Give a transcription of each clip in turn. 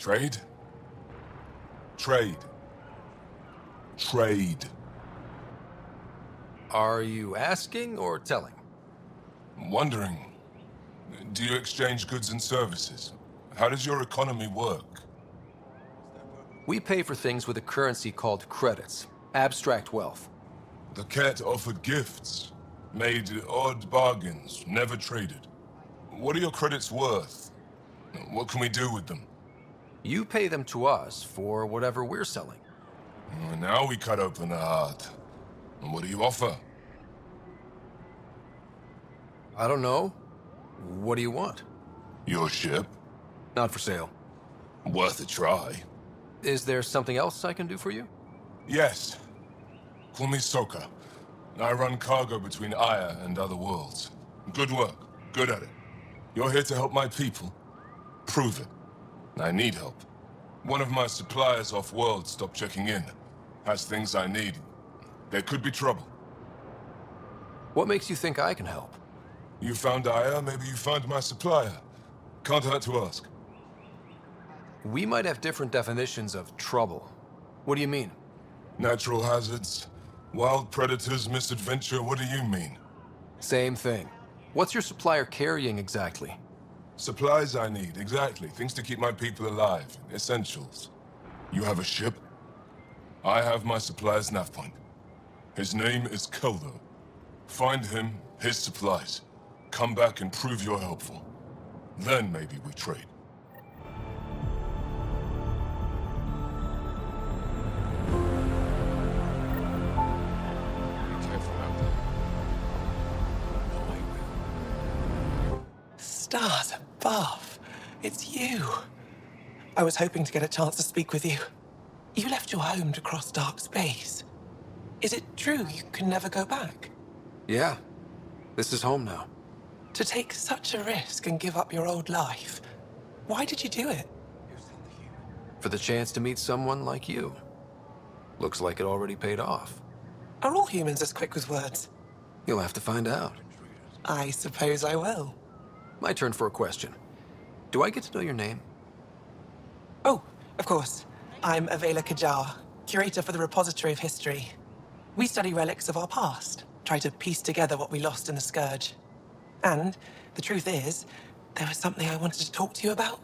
Trade? Trade. Trade. Are you asking or telling? I'm wondering, do you exchange goods and services? How does your economy work? We pay for things with a currency called credits. Abstract wealth. The cat offered gifts, made odd bargains, never traded. What are your credits worth? What can we do with them? You pay them to us for whatever we're selling. Now we cut open the heart. And what do you offer? I don't know. What do you want? Your ship? Not for sale. Worth a try. Is there something else I can do for you? Yes. Call me Soka. I run cargo between Aya and other worlds. Good work. Good at it. You're here to help my people? Prove it. I need help. One of my suppliers off-world stopped checking in. Has things I need. There could be trouble. What makes you think I can help? You found Aya, maybe you found my supplier. Can't hurt to ask. We might have different definitions of trouble. What do you mean? Natural hazards, wild predators, misadventure, what do you mean? Same thing. What's your supplier carrying exactly? Supplies I need, exactly. Things to keep my people alive. Essentials. You have a ship? I have my supplier's nav point. His name is Keldo. Find him, his supplies. Come back and prove you're helpful. Then maybe we trade. Be careful out there. Stars above. It's you. I was hoping to get a chance to speak with you. You left your home to cross dark space. Is it true you can never go back? Yeah. This is home now. To take such a risk and give up your old life, why did you do it? For the chance to meet someone like you. Looks like it already paid off. Are all humans as quick with words? You'll have to find out. I suppose I will. My turn for a question. Do I get to know your name? Oh, of course. I'm Avela Kajar, curator for the Repository of History. We study relics of our past, try to piece together what we lost in the Scourge. And the truth is, there was something I wanted to talk to you about.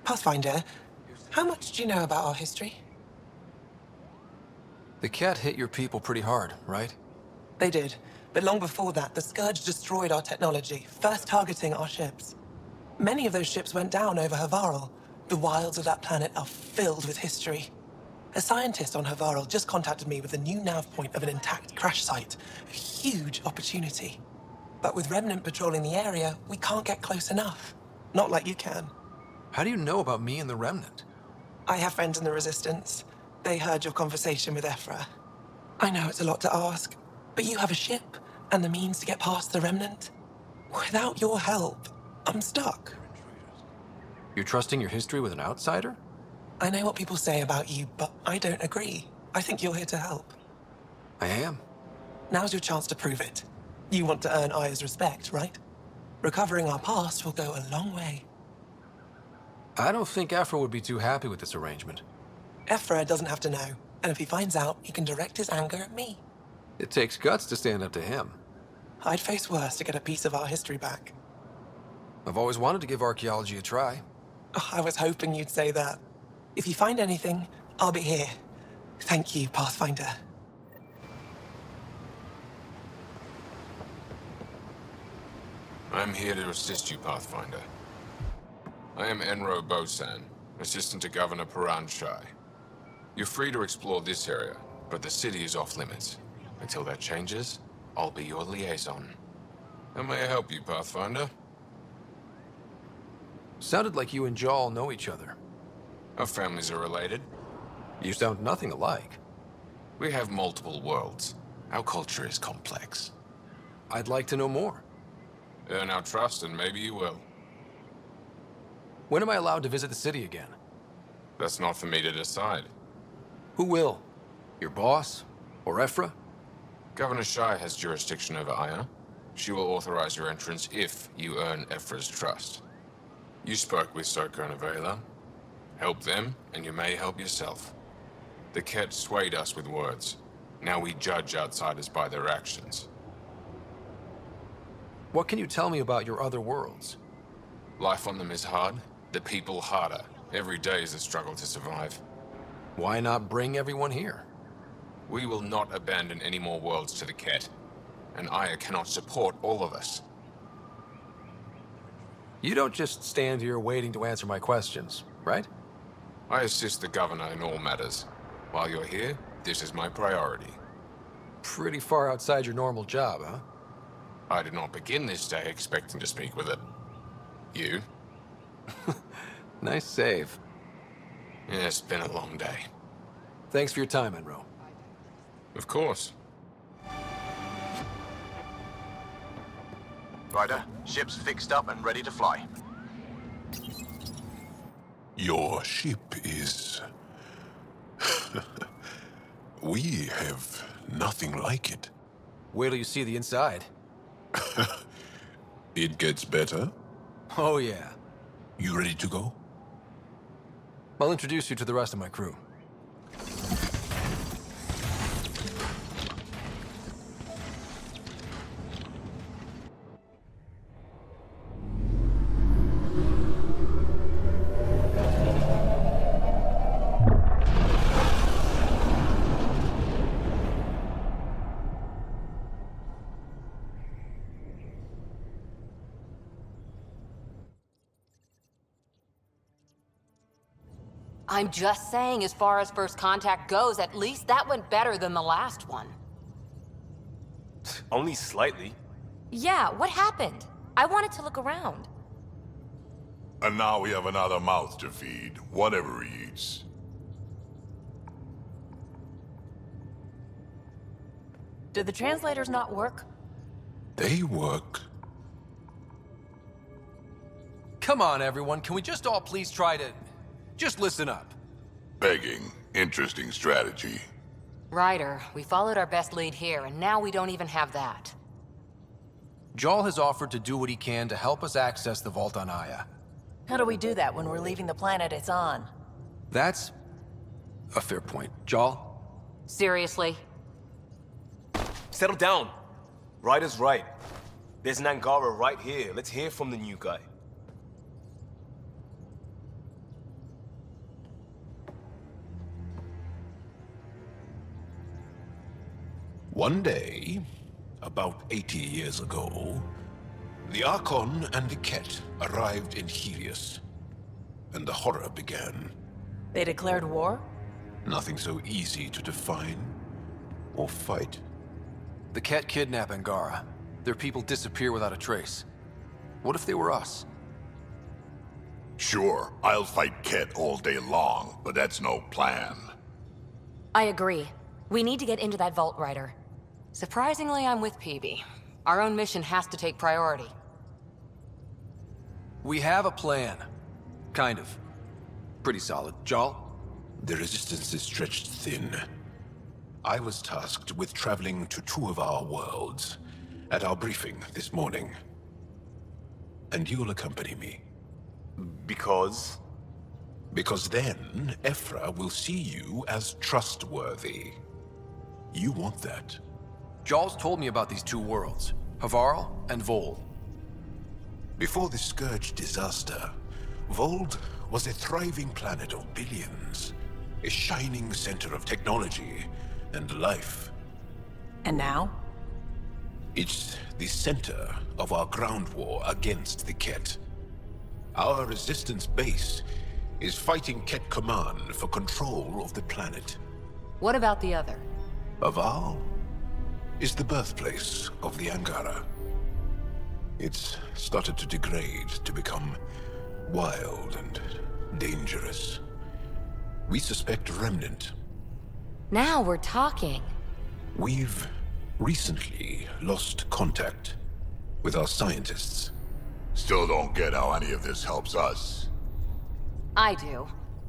Pathfinder, how much do you know about our history? The cat hit your people pretty hard, right? They did, but long before that, the Scourge destroyed our technology, first targeting our ships. Many of those ships went down over Havarl. The wilds of that planet are filled with history. A scientist on Havarl just contacted me with a new nav point of an intact crash site. A huge opportunity. But with Remnant patrolling the area, we can't get close enough. Not like you can. How do you know about me and the Remnant? I have friends in the Resistance. They heard your conversation with Ephra. I know it's a lot to ask, but you have a ship and the means to get past the Remnant. Without your help, I'm stuck. You're trusting your history with an outsider? I know what people say about you, but I don't agree. I think you're here to help. I am. Now's your chance to prove it. You want to earn Aya's respect, right? Recovering our past will go a long way. I don't think Afro would be too happy with this arrangement. Ephra doesn't have to know, and if he finds out, he can direct his anger at me. It takes guts to stand up to him. I'd face worse to get a piece of our history back. I've always wanted to give archaeology a try. Oh, I was hoping you'd say that. If you find anything, I'll be here. Thank you, Pathfinder. I'm here to assist you, Pathfinder. I am Enro Bosan, assistant to Governor Paran Shai. You're free to explore this area, but the city is off limits. Until that changes, I'll be your liaison. How may I help you, Pathfinder? Sounded like you and Jal know each other. Our families are related. You sound nothing alike. We have multiple worlds. Our culture is complex. I'd like to know more. Earn our trust and maybe you will. When am I allowed to visit the city again? That's not for me to decide. Who will? Your boss? Or Ephra? Governor Shai has jurisdiction over Aya. She will authorize your entrance if you earn Ephra's trust. You spoke with Soka and Avela. Help them, and you may help yourself. The Ket swayed us with words. Now we judge outsiders by their actions. What can you tell me about your other worlds? Life on them is hard, the people harder. Every day is a struggle to survive. Why not bring everyone here? We will not abandon any more worlds to the Ket, and Aya cannot support all of us. You don't just stand here waiting to answer my questions, right? I assist the governor in all matters. While you're here, this is my priority. Pretty far outside your normal job, huh? I did not begin this day expecting to speak with it. You? Nice save. Yeah, it's been a long day. Thanks for your time, Enro. Of course. Ryder, ship's fixed up and ready to fly. Your ship is... We have nothing like it. Wait till you see the inside. It gets better. Oh, yeah. You ready to go? I'll introduce you to the rest of my crew. I'm just saying, as far as first contact goes, at least that went better than the last one. Only slightly. Yeah, what happened? I wanted to look around. And now we have another mouth to feed, whatever he eats. Did the translators not work? They work. Come on, everyone. Can we just all please try to... just listen up? Begging. Interesting strategy. Ryder, we followed our best lead here, and now we don't even have that. Jaal has offered to do what he can to help us access the vault on Aya. How do we do that when we're leaving the planet it's on? That's a fair point. Jaal? Seriously? Settle down. Ryder's right. There's an Angara right here. Let's hear from the new guy. One day, about 80 years ago, the Archon and the Ket arrived in Helios, and the horror began. They declared war? Nothing so easy to define or fight. The Ket kidnap Angara. Their people disappear without a trace. What if they were us? Sure, I'll fight Ket all day long, but that's no plan. I agree. We need to get into that vault, Ryder. Surprisingly, I'm with PB. Our own mission has to take priority. We have a plan. Kind of. Pretty solid. Jaal? The resistance is stretched thin. I was tasked with traveling to two of our worlds at our briefing this morning. And you'll accompany me. Because? Because then, Ephra will see you as trustworthy. You want that. Jaal's told me about these two worlds, Havarl and Vol. Before the Scourge disaster, Vold was a thriving planet of billions. A shining center of technology and life. And now? It's the center of our ground war against the Ket. Our resistance base is fighting Ket Command for control of the planet. What about the other? Havarl is the birthplace of the Angara. It's started to degrade, to become wild and dangerous. We suspect Remnant. Now we're talking. We've recently lost contact with our scientists. Still don't get how any of this helps us. I do.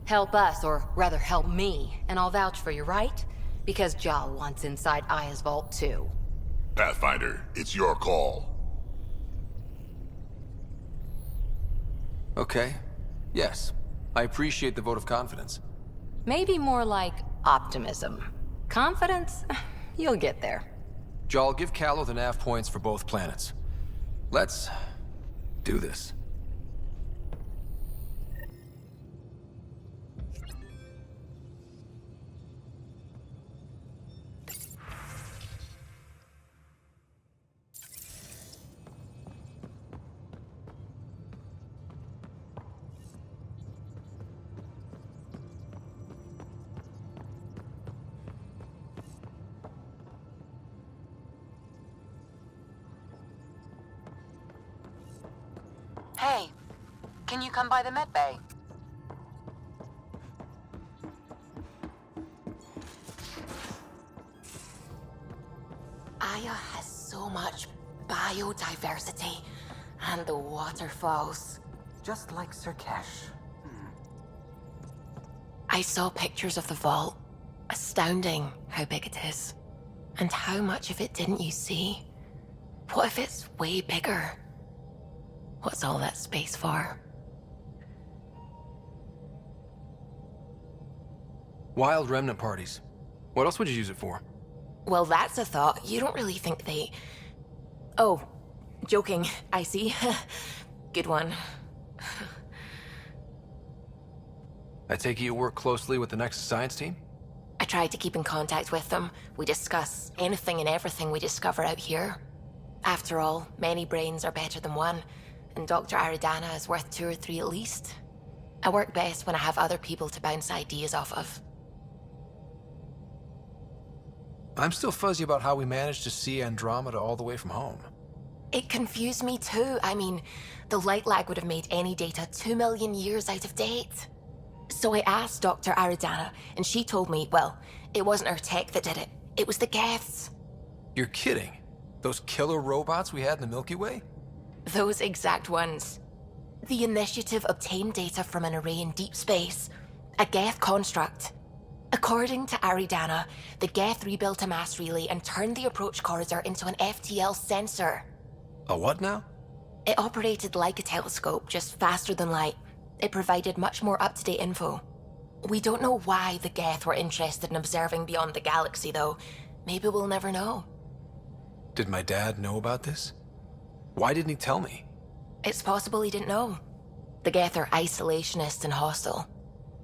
Help us, or rather help me, and I'll vouch for you, right? Because Jaal wants inside Aya's vault too. Pathfinder, it's your call. Okay. Yes. I appreciate the vote of confidence. Maybe more like optimism. Confidence? You'll get there. Jal, give Callow the nav points for both planets. Let's do this. Hey, can you come by the med bay? Aya has so much biodiversity, and the waterfalls. Just like Sirkesh. I saw pictures of the vault. Astounding how big it is. And how much of it didn't you see? What if it's way bigger? What's all that space for? Wild remnant parties. What else would you use it for? Well, that's a thought. You don't really think they... Oh, joking, I see. Good one. I take it you work closely with the Nexus science team? I try to keep in contact with them. We discuss anything and everything we discover out here. After all, many brains are better than one, and Dr. Aridana is worth 2 or 3 at least. I work best when I have other people to bounce ideas off of. I'm still fuzzy about how we managed to see Andromeda all the way from home. It confused me too. I mean, the light lag would have made any data 2 million years out of date. So I asked Dr. Aridana, and she told me, well, it wasn't her tech that did it. It was the Geths. You're kidding? Those killer robots we had in the Milky Way? Those exact ones. The Initiative obtained data from an array in deep space, a Geth construct. According to Aridana, the Geth rebuilt a mass relay and turned the approach corridor into an FTL sensor. A what now? It operated like a telescope, just faster than light. It provided much more up-to-date info. We don't know why the Geth were interested in observing beyond the galaxy, though. Maybe we'll never know. Did my dad know about this? Why didn't he tell me? It's possible he didn't know. The Geth are isolationist and hostile.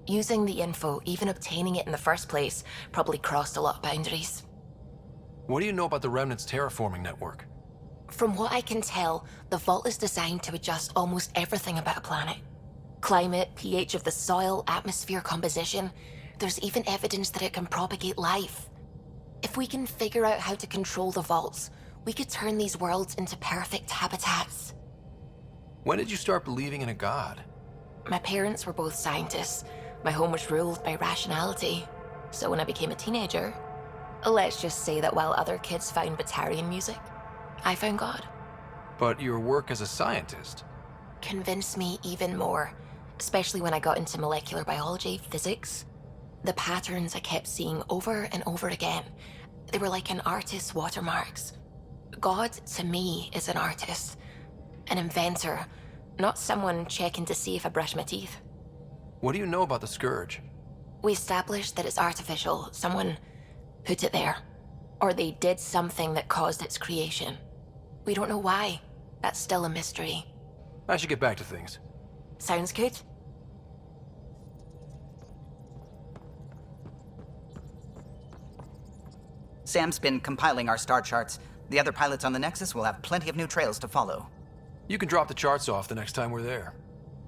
Using the info, even obtaining it in the first place, probably crossed a lot of boundaries. What do you know about the Remnant's terraforming network? From what I can tell, the vault is designed to adjust almost everything about a planet. Climate, pH of the soil, atmosphere composition. There's even evidence that it can propagate life. If we can figure out how to control the vaults, we could turn these worlds into perfect habitats. When did you start believing in a god? My parents were both scientists. My home was ruled by rationality. So when I became a teenager, let's just say that while other kids found Batarian music, I found God. But your work as a scientist Convinced me even more, especially when I got into molecular biology, physics. The patterns I kept seeing over and over again, they were like an artist's watermarks. God, to me, is an artist, an inventor, not someone checking to see if I brush my teeth. What do you know about the Scourge? We established that it's artificial. Someone put it there. Or they did something that caused its creation. We don't know why. That's still a mystery. I should get back to things. Sounds good. Sam's been compiling our star charts. The other pilots on the Nexus will have plenty of new trails to follow. You can drop the charts off the next time we're there.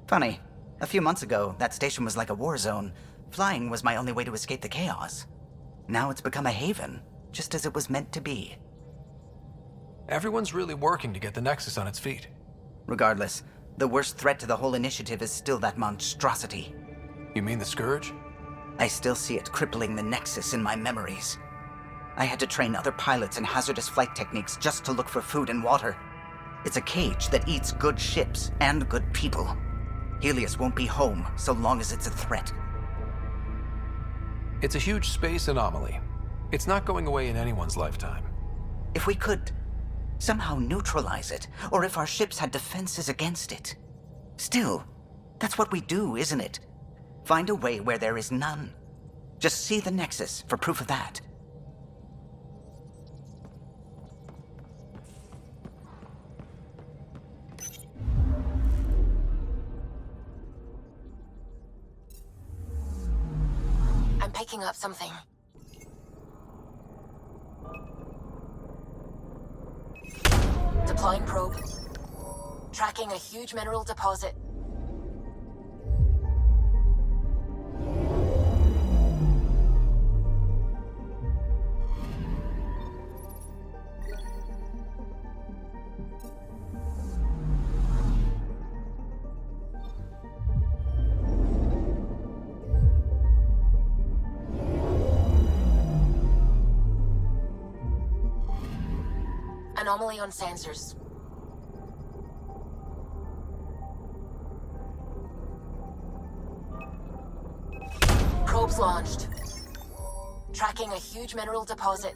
Funny, a few months ago, that station was like a war zone. Flying was my only way to escape the chaos. Now it's become a haven, just as it was meant to be. Everyone's really working to get the Nexus on its feet. Regardless, the worst threat to the whole initiative is still that monstrosity. You mean the Scourge? I still see it crippling the Nexus in my memories. I had to train other pilots in hazardous flight techniques just to look for food and water. It's a cage that eats good ships and good people. Helios won't be home so long as it's a threat. It's a huge space anomaly. It's not going away in anyone's lifetime. If we could somehow neutralize it, or if our ships had defenses against it. Still, that's what we do, isn't it? Find a way where there is none. Just see the Nexus for proof of that. I'm picking up something. Deploying probe. Tracking a huge mineral deposit. Anomaly on sensors. Probes launched. Tracking a huge mineral deposit.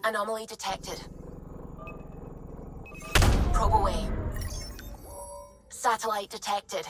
Anomaly detected. Probe away. Satellite detected.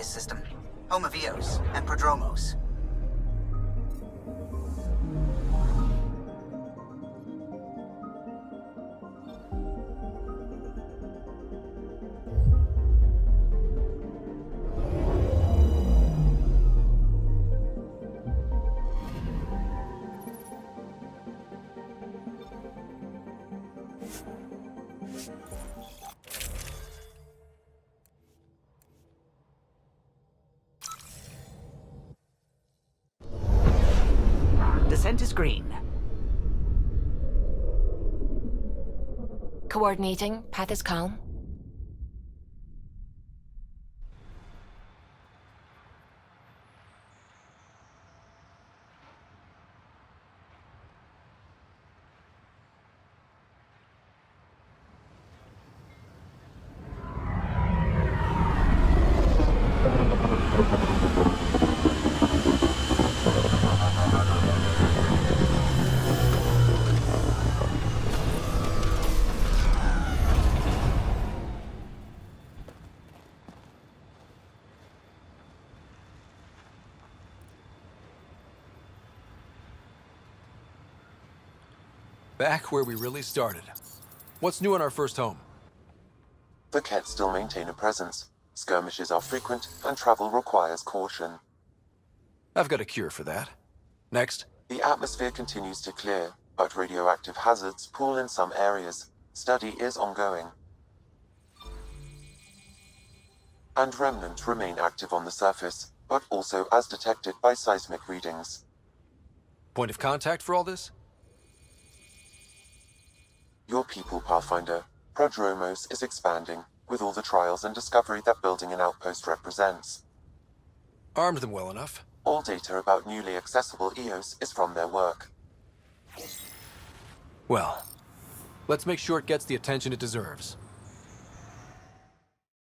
System, home of Eos and Prodromos. Descent is green. Coordinating. Path is calm. Back where we really started. What's new on our first home? The Kett still maintain a presence. Skirmishes are frequent, and travel requires caution. I've got a cure for that. Next. The atmosphere continues to clear, but radioactive hazards pool in some areas. Study is ongoing. And remnants remain active on the surface, but also as detected by seismic readings. Point of contact for all this? Your people, Pathfinder. Prodromos is expanding, with all the trials and discovery that building an outpost represents. Armed them well enough. All data about newly accessible EOS is from their work. Well, let's make sure it gets the attention it deserves.